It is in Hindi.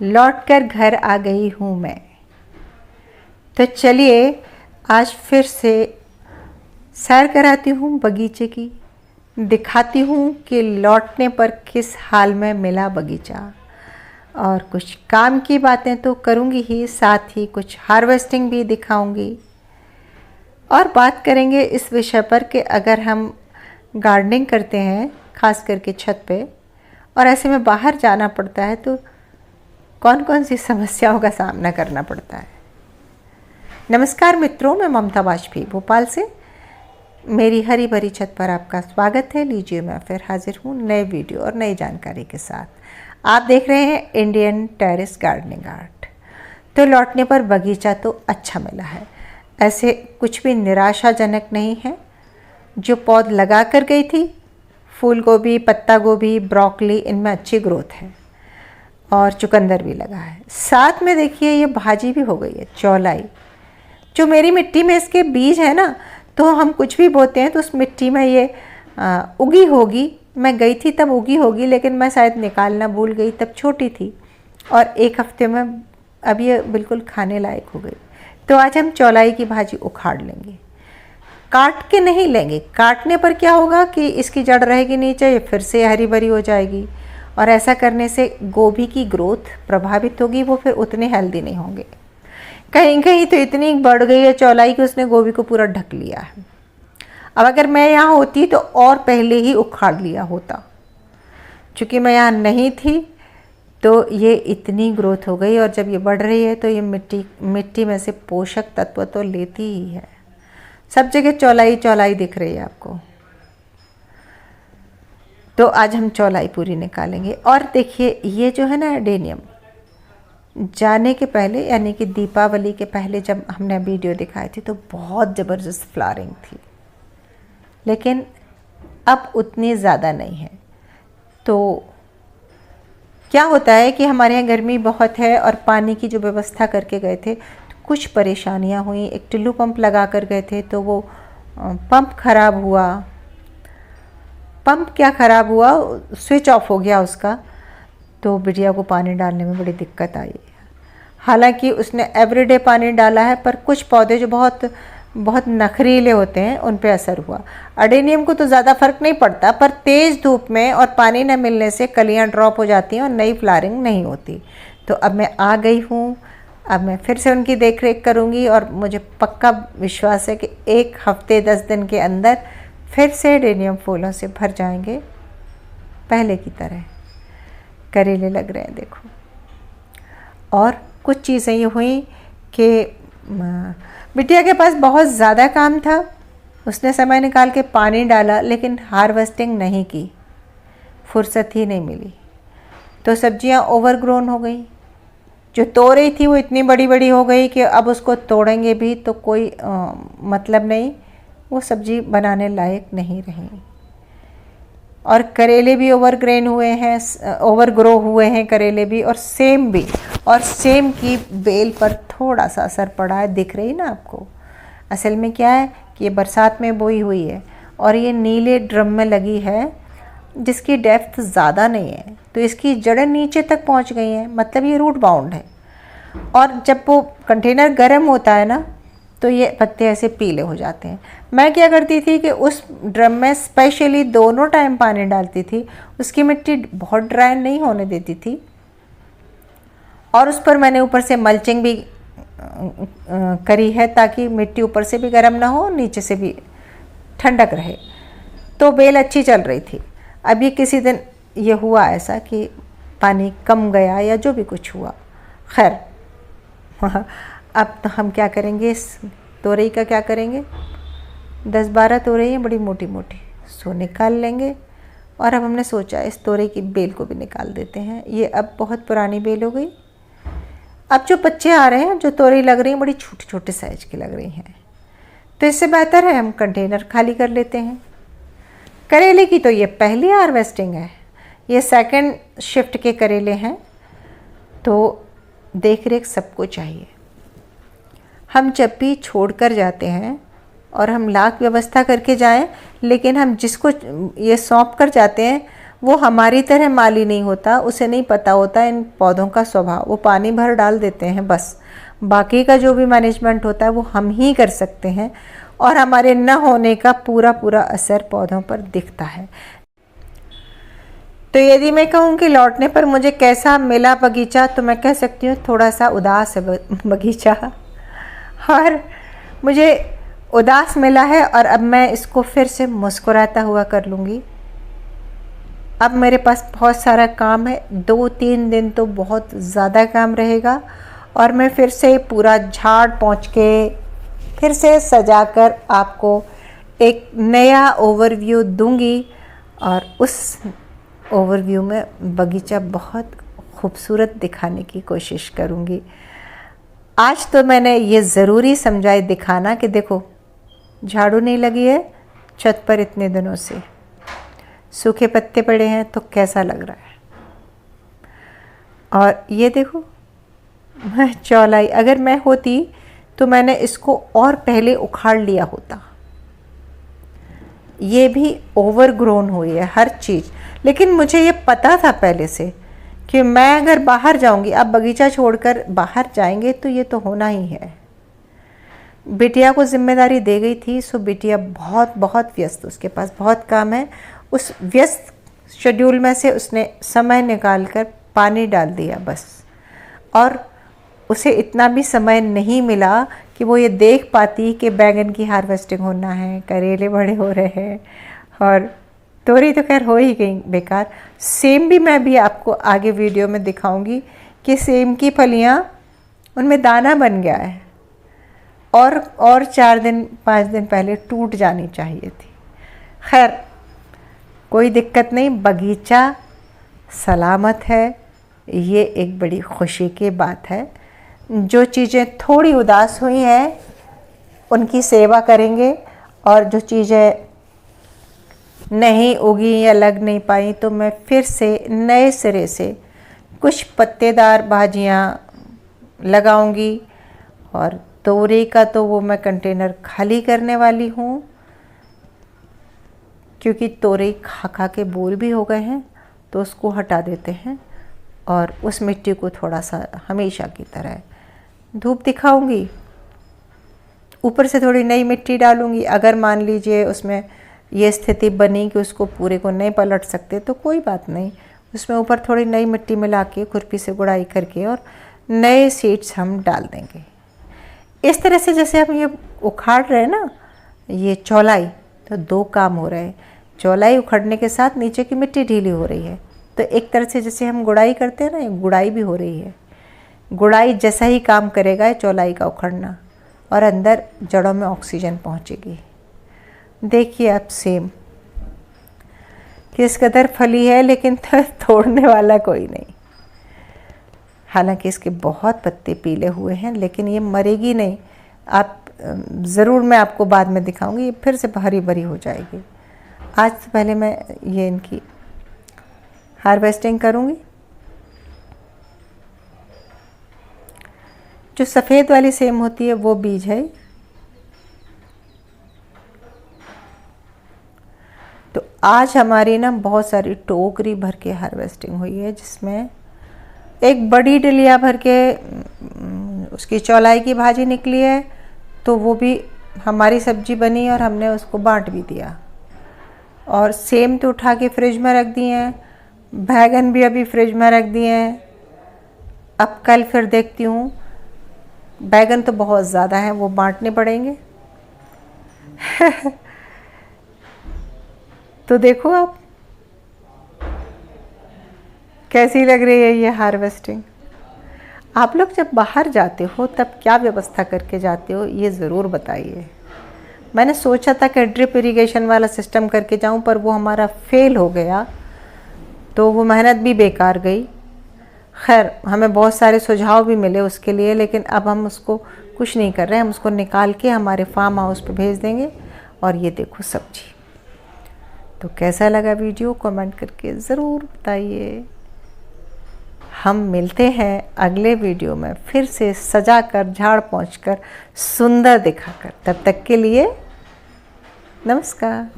लौटकर घर आ गई हूँ मैं। तो चलिए आज फिर से सैर कराती हूँ बगीचे की, दिखाती हूँ कि लौटने पर किस हाल में मिला बगीचा। और कुछ काम की बातें तो करूँगी ही, साथ ही कुछ हार्वेस्टिंग भी दिखाऊँगी। और बात करेंगे इस विषय पर कि अगर हम गार्डनिंग करते हैं, ख़ास करके छत पे, और ऐसे में बाहर जाना पड़ता है तो कौन कौन सी समस्याओं का सामना करना पड़ता है। नमस्कार मित्रों, मैं ममता वाजपेयी भोपाल से। मेरी हरी भरी छत पर आपका स्वागत है। लीजिए मैं फिर हाजिर हूँ नए वीडियो और नई जानकारी के साथ। आप देख रहे हैं इंडियन टेरेस गार्डनिंग आर्ट। तो लौटने पर बगीचा तो अच्छा मिला है, ऐसे कुछ भी निराशाजनक नहीं है। जो पौध लगा कर गई थी, फूल गोभी, पत्ता गोभी, ब्रोकली, इनमें अच्छी ग्रोथ है और चुकंदर भी लगा है। साथ में देखिए ये भाजी भी हो गई है, चौलाई। जो मेरी मिट्टी में इसके बीज है ना, तो हम कुछ भी बोते हैं तो उस मिट्टी में ये उगी होगी। मैं गई थी तब उगी होगी, लेकिन मैं शायद निकालना भूल गई, तब छोटी थी। और एक हफ्ते में अब ये बिल्कुल खाने लायक हो गई। तो आज हम चौलाई की भाजी उखाड़ लेंगे, काट के नहीं लेंगे। काटने पर क्या होगा कि इसकी जड़ रहेगी नीचे, ये फिर से हरी भरी हो जाएगी और ऐसा करने से गोभी की ग्रोथ प्रभावित होगी, वो फिर उतने हेल्दी नहीं होंगे। कहीं कहीं तो इतनी बढ़ गई है चौलाई कि उसने गोभी को पूरा ढक लिया है। अब अगर मैं यहाँ होती तो और पहले ही उखाड़ लिया होता। चूँकि मैं यहाँ नहीं थी तो ये इतनी ग्रोथ हो गई, और जब ये बढ़ रही है तो ये मिट्टी में से पोषक तत्व तो लेती ही है। सब जगह चौलाई चौलाई दिख रही है आपको। तो आज हम चौलाई पूरी निकालेंगे। और देखिए ये जो है ना एडेनियम, जाने के पहले यानी कि दीपावली के पहले जब हमने वीडियो दिखाई थी तो बहुत ज़बरदस्त फ्लावरिंग थी, लेकिन अब उतनी ज़्यादा नहीं है। तो क्या होता है कि हमारे यहाँ गर्मी बहुत है और पानी की जो व्यवस्था करके गए थे तो कुछ परेशानियाँ हुई। एक टुल्लू पंप लगा कर गए थे तो वो पंप ख़राब हुआ। पंप क्या ख़राब हुआ, स्विच ऑफ हो गया उसका, तो बिटिया को पानी डालने में बड़ी दिक्कत आई। हालांकि उसने एवरीडे पानी डाला है, पर कुछ पौधे जो बहुत नखरीले होते हैं उन पे असर हुआ। अडेनियम को तो ज़्यादा फर्क नहीं पड़ता, पर तेज़ धूप में और पानी न मिलने से कलियां ड्रॉप हो जाती हैं और नई फ्लावरिंग नहीं होती। तो अब मैं आ गई हूँ, अब मैं फिर से उनकी देख रेख करूँगी और मुझे पक्का विश्वास है कि 1 हफ्ते 10 दिन के अंदर फिर से अडेनियम फूलों से भर जाएंगे पहले की तरह। करेले लग रहे हैं देखो। और कुछ चीज़ें ये हुई कि बिटिया के पास बहुत ज़्यादा काम था, उसने समय निकाल के पानी डाला, लेकिन हार्वेस्टिंग नहीं की, फुर्सत ही नहीं मिली। तो सब्जियां ओवरग्रोन हो गई। जो तोड़ रही थी वो इतनी बड़ी बड़ी हो गई कि अब उसको तोड़ेंगे भी तो कोई मतलब नहीं, वो सब्जी बनाने लायक नहीं रही। और करेले भी ओवरग्रेन हुए हैं, ओवरग्रो हुए हैं करेले भी, और सेम भी। और सेम की बेल पर थोड़ा सा असर पड़ा है, दिख रही ना आपको। असल में क्या है कि ये बरसात में बोई हुई है और ये नीले ड्रम में लगी है जिसकी डेप्थ ज़्यादा नहीं है, तो इसकी जड़ें नीचे तक पहुंच गई हैं, मतलब ये रूट बाउंड है। और जब वो कंटेनर गर्म होता है ना तो ये पत्ते ऐसे पीले हो जाते हैं। मैं क्या करती थी कि उस ड्रम में स्पेशली दोनों टाइम पानी डालती थी, उसकी मिट्टी बहुत ड्राई नहीं होने देती थी, और उस पर मैंने ऊपर से मल्चिंग भी करी है ताकि मिट्टी ऊपर से भी गर्म ना हो, नीचे से भी ठंडक रहे। तो बेल अच्छी चल रही थी। अभी किसी दिन ये हुआ ऐसा कि पानी कम गया या जो भी कुछ हुआ, खैर अब तो हम क्या करेंगे, इस तोरई का क्या करेंगे। 10-12 तोरई हैं बड़ी मोटी मोटी, सो निकाल लेंगे। और अब हमने सोचा इस तोरई की बेल को भी निकाल देते हैं। ये अब बहुत पुरानी बेल हो गई। अब जो बच्चे आ रहे हैं, जो तोरई लग रही हैं बड़ी छोटे छोटे साइज की लग रही हैं, तो इससे बेहतर है हम कंटेनर खाली कर लेते हैं। करेले की तो ये पहली हार्वेस्टिंग है, ये सेकंड शिफ्ट के करेले हैं, तो देख रेख सबको चाहिए। हम जब भी छोड़ कर जाते हैं और हम लाख व्यवस्था करके जाएं, लेकिन हम जिसको ये सौंप कर जाते हैं वो हमारी तरह माली नहीं होता, उसे नहीं पता होता इन पौधों का स्वभाव। वो पानी भर डाल देते हैं बस, बाकी का जो भी मैनेजमेंट होता है वो हम ही कर सकते हैं, और हमारे न होने का पूरा पूरा असर पौधों पर दिखता है। तो यदि मैं कहूँ कि लौटने पर मुझे कैसा मिला बगीचा, तो मैं कह सकती हूँ थोड़ा सा उदास है बगीचा, और मुझे उदास मिला है, और अब मैं इसको फिर से मुस्कुराता हुआ कर लूँगी। अब मेरे पास बहुत सारा काम है, 2-3 दिन तो बहुत ज़्यादा काम रहेगा, और मैं फिर से पूरा झाड़ पोंछ के फिर से सजाकर आपको एक नया ओवरव्यू दूंगी, और उस ओवरव्यू में बगीचा बहुत खूबसूरत दिखाने की कोशिश करूंगी। आज तो मैंने ये ज़रूरी समझा दिखाना कि देखो झाड़ू नहीं लगी है छत पर इतने दिनों से, सूखे पत्ते पड़े हैं, तो कैसा लग रहा है। और ये देखो चौलाई, अगर मैं होती तो मैंने इसको और पहले उखाड़ लिया होता। ये भी ओवरग्रोन हुई है हर चीज़, लेकिन मुझे ये पता था पहले से कि मैं अगर बाहर जाऊंगी, अब बगीचा छोड़कर बाहर जाएंगे तो ये तो होना ही है। बिटिया को जिम्मेदारी दे गई थी, सो बिटिया बहुत बहुत व्यस्त, उसके पास बहुत काम है। उस व्यस्त शेड्यूल में से उसने समय निकालकर पानी डाल दिया बस, और उसे इतना भी समय नहीं मिला कि वो ये देख पाती कि बैंगन की हार्वेस्टिंग होना है, करेले बड़े हो रहे हैं, और तोरी तो खैर हो ही गई बेकार। सेम भी मैं भी आपको आगे वीडियो में दिखाऊंगी कि सेम की फलियां, उनमें दाना बन गया है, और 4-5 दिन पहले टूट जानी चाहिए थी। खैर कोई दिक्कत नहीं, बगीचा सलामत है, ये एक बड़ी खुशी की बात है। जो चीज़ें थोड़ी उदास हुई हैं उनकी सेवा करेंगे, और जो चीज़ें नहीं उगी या लग नहीं पाई तो मैं फिर से नए सिरे से कुछ पत्तेदार भाजियाँ लगाऊंगी। और तोरी का तो वो मैं कंटेनर खाली करने वाली हूँ, क्योंकि तोरी खा खा के बोर भी हो गए हैं, तो उसको हटा देते हैं, और उस मिट्टी को थोड़ा सा हमेशा की तरह धूप दिखाऊंगी। ऊपर से थोड़ी नई मिट्टी डालूंगी। अगर मान लीजिए उसमें ये स्थिति बनी कि उसको पूरे को नहीं पलट सकते तो कोई बात नहीं, उसमें ऊपर थोड़ी नई मिट्टी मिला के खुरपी से गुड़ाई करके और नए सीड्स हम डाल देंगे। इस तरह से जैसे हम ये उखाड़ रहे हैं ना, ये चौलाई, तो 2 काम हो रहे हैं। चौलाई उखड़ने के साथ नीचे की मिट्टी ढीली हो रही है, तो एक तरह से जैसे हम गुड़ाई करते हैं ना, ये गुड़ाई भी हो रही है। गुड़ाई जैसा ही काम करेगा चौलाई का उखड़ना, और अंदर जड़ों में ऑक्सीजन पहुंचेगी। देखिए आप सेम किस कदर फली है, लेकिन तोड़ने वाला कोई नहीं। हालांकि इसके बहुत पत्ते पीले हुए हैं, लेकिन ये मरेगी नहीं। आप ज़रूर, मैं आपको बाद में दिखाऊंगी, ये फिर से हरी भरी हो जाएगी। आज से पहले मैं ये इनकी हार्वेस्टिंग करूंगी। जो सफ़ेद वाली सेम होती है वो बीज है। तो आज हमारी ना बहुत सारी टोकरी भर के हार्वेस्टिंग हुई है, जिसमें एक बड़ी डलिया भर के उसकी चौलाई की भाजी निकली है, तो वो भी हमारी सब्जी बनी और हमने उसको बांट भी दिया। और सेम तो उठा के फ्रिज में रख दिए हैं, बैगन भी अभी फ्रिज में रख दिए हैं। अब कल फिर देखती हूँ, बैगन तो बहुत ज़्यादा हैं, वो बांटने पड़ेंगे। तो देखो आप कैसी लग रही है ये हार्वेस्टिंग। आप लोग जब बाहर जाते हो तब क्या व्यवस्था करके जाते हो, ये ज़रूर बताइए। मैंने सोचा था कि ड्रिप इरिगेशन वाला सिस्टम करके जाऊं, पर वो हमारा फेल हो गया, तो वो मेहनत भी बेकार गई। खैर हमें बहुत सारे सुझाव भी मिले उसके लिए, लेकिन अब हम उसको कुछ नहीं कर रहे हैं। हम उसको निकाल के हमारे फार्म हाउस पे भेज देंगे। और ये देखो सब्जी। तो कैसा लगा वीडियो, कमेंट करके ज़रूर बताइए। हम मिलते हैं अगले वीडियो में, फिर से सजा कर, झाड़ पोंछ कर, सुंदर दिखाकर। तब तक के लिए नमस्कार।